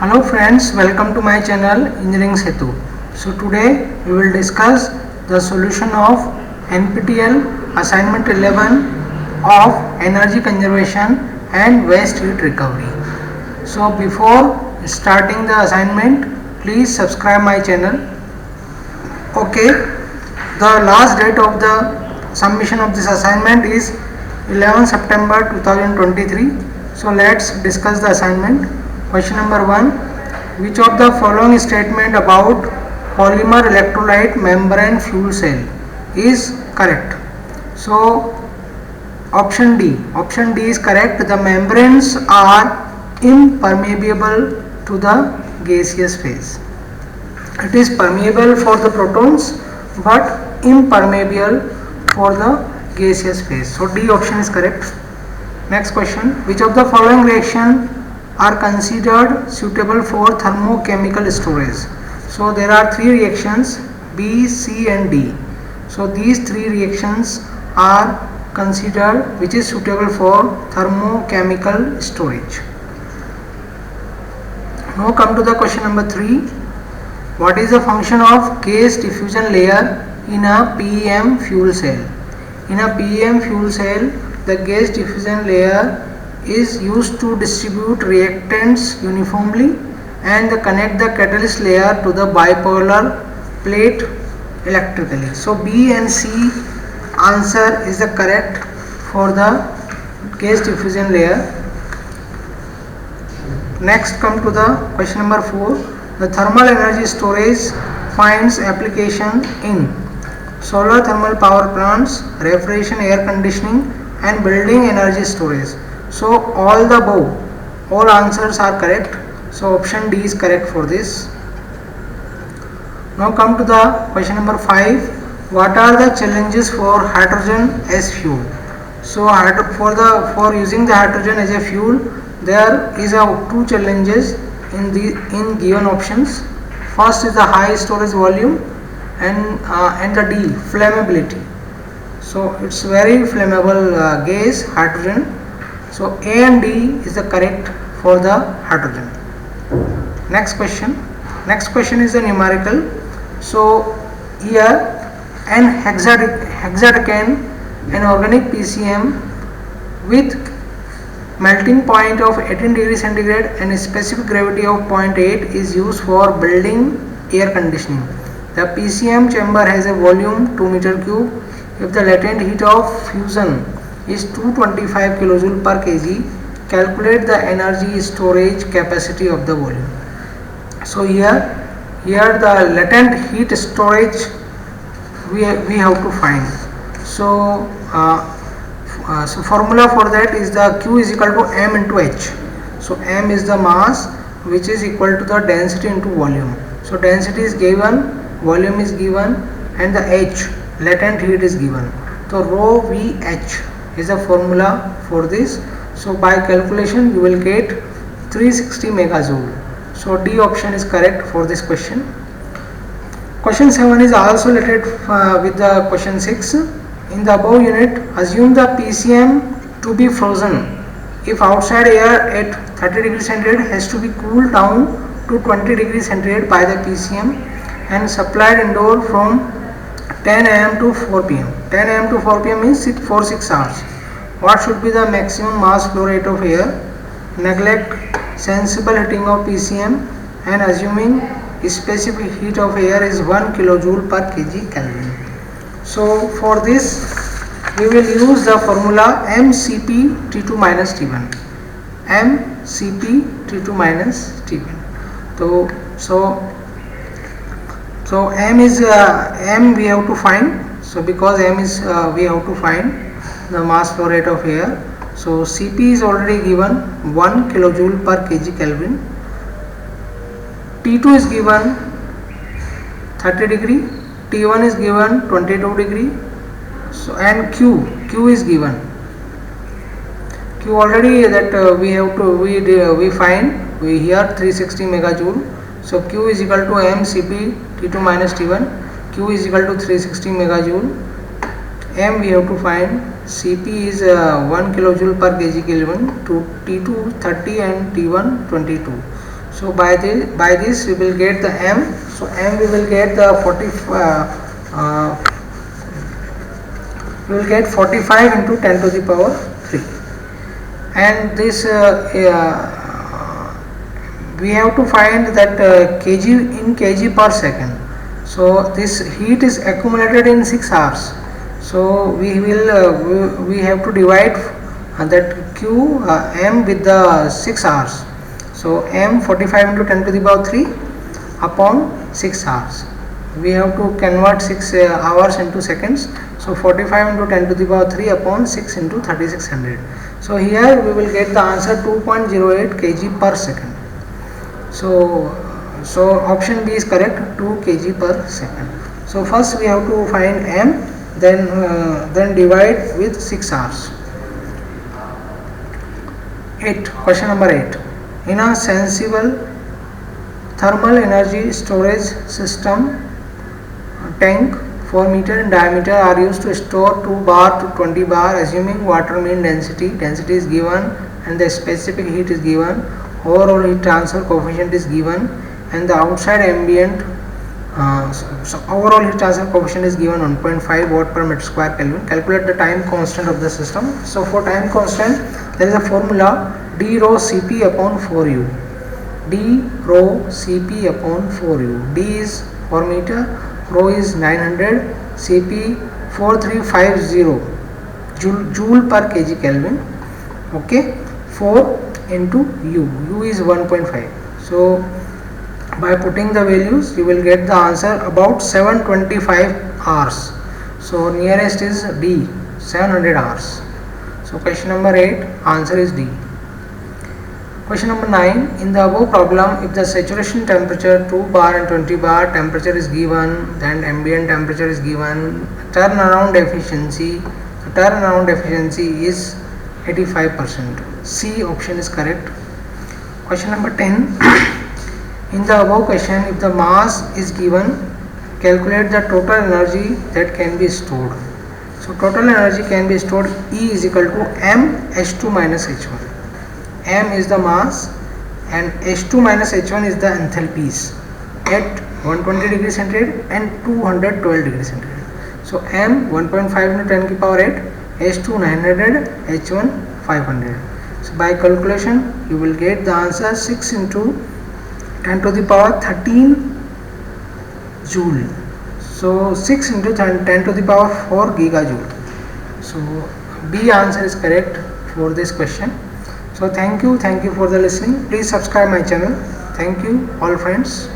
Hello friends, welcome to my channel Engineering Setu. So today we will discuss the solution of NPTEL assignment 11 of energy conservation and waste heat recovery. So before starting the assignment, please subscribe my channel. Okay, the last date of the submission of this assignment is 11 September 2023. So let's discuss the assignment. Question number 1. Which of the following statement about polymer electrolyte membrane fuel cell is correct? So option D is correct. The membranes are impermeable to the gaseous phase. It is permeable for the protons but impermeable for the gaseous phase. So D option is correct. Next question. Which of the following reaction are considered suitable for thermochemical storage? So there are three reactions, B, C and D. So these three reactions are considered which is suitable for thermochemical storage. Now come to the question number 3. What is the function of gas diffusion layer in a PEM fuel cell? In a PEM fuel cell, the gas diffusion layer is used to distribute reactants uniformly and connect the catalyst layer to the bipolar plate electrically. So B and C answer is the correct for the gas diffusion layer. Next come to the question number 4. The thermal energy storage finds application in solar thermal power plants, refrigeration, air conditioning and building energy storage. So all the above, all answers are correct. So option D is correct for this. Now come to the question number 5. What are the challenges for hydrogen as fuel? So for using the hydrogen as a fuel, there is two challenges in given options. First is the high storage volume and the D, flammability. So it's very flammable gas, hydrogen. So A and D is the correct for the hydrogen. Next question. Next question is the numerical. So here an hexadecane, an organic PCM with melting point of 18 degrees centigrade and a specific gravity of 0.8 is used for building air conditioning. The PCM chamber has a volume 2 meter cube. If the latent heat of fusion is 225 kJ per kg, calculate the energy storage capacity of the volume. So here the latent heat storage we have to find. So formula for that is the Q is equal to M into H. So M is the mass which is equal to the density into volume. So density is given, volume is given and the H, latent heat is given. So rho VH is a formula for this. So by calculation you will get 360 megajoule. So D option is correct for this question. Question 7 is also related with the question 6. In the above unit, assume the PCM to be frozen if outside air at 30 degrees centigrade has to be cooled down to 20 degrees centigrade by the PCM and supplied indoor from 10 am to 4 pm. 10 am to 4 pm means 6 hours. What should be the maximum mass flow rate of air? Neglect sensible heating of PCM and assuming specific heat of air is 1 kilojoule per kg Kelvin. So for this we will use the formula mCp T2 minus T1. mCp T2 minus T1. So M is M we have to find. So because M is we have to find the mass flow rate of air. So Cp is already given 1 kilojoule per kg Kelvin. T2 is given 30 degree. T1 is given 22 degree. So and Q is given. Q already that we have to we find we here 360 megajoule. So Q is equal to mCp T2 minus T1. Q is equal to 360 megajoule. M we have to find. Cp is 1 kilojoule per kg Kelvin. To T2 30 and T1 22. So by this we will get the m. So m we will get the 45 into 10 to the power 3, and this we have to find that kg in kg per second. So this heat is accumulated in 6 hours. So we have to divide that q m with the 6 hours. So m 45 into 10 to the power 3 upon 6 hours. We have to convert 6 hours into seconds. So 45 into 10 to the power 3 upon 6 into 3600. So here we will get the answer 2.08 kg per second. So option B is correct, 2 kg per second. So first we have to find m, then divide with 6 hours. 8. Question number 8. In a sensible thermal energy storage system, tank 4 meter in diameter are used to store 2 bar to 20 bar, assuming water mean density is given and the specific heat is given, overall heat transfer coefficient is given, and the outside ambient so overall heat transfer coefficient is given 1.5 watt per meter square Kelvin. Calculate the time constant of the system. So for time constant there is a formula, d rho Cp upon 4u. d rho Cp upon 4u. d is 4 meter, rho is 900, Cp 4350 joule per kg Kelvin. Okay, 4 into u is 1.5. So by putting the values you will get the answer about 725 hours. So nearest is D, 700 hours. So question number 8, answer is D. Question number 9. In the above problem, if the saturation temperature 2 bar and 20 bar temperature is given, then ambient temperature is given, turnaround efficiency is 85%. C option is correct. Question number 10. In the above question, if the mass is given, calculate the total energy that can be stored. So total energy can be stored, E is equal to m H2 minus H1. M is the mass and H2 minus H1 is the enthalpies at 120 degrees centigrade and 212 degrees centigrade. So m 1.5 into 10 to the power 8, H2 900, H1 500. So by calculation you will get the answer 6 into 10 to the power 13 joule. So 6 into 10 to the power 4 gigajoule. So B answer is correct for this question. So thank you for the listening. Please subscribe my channel. Thank you all friends.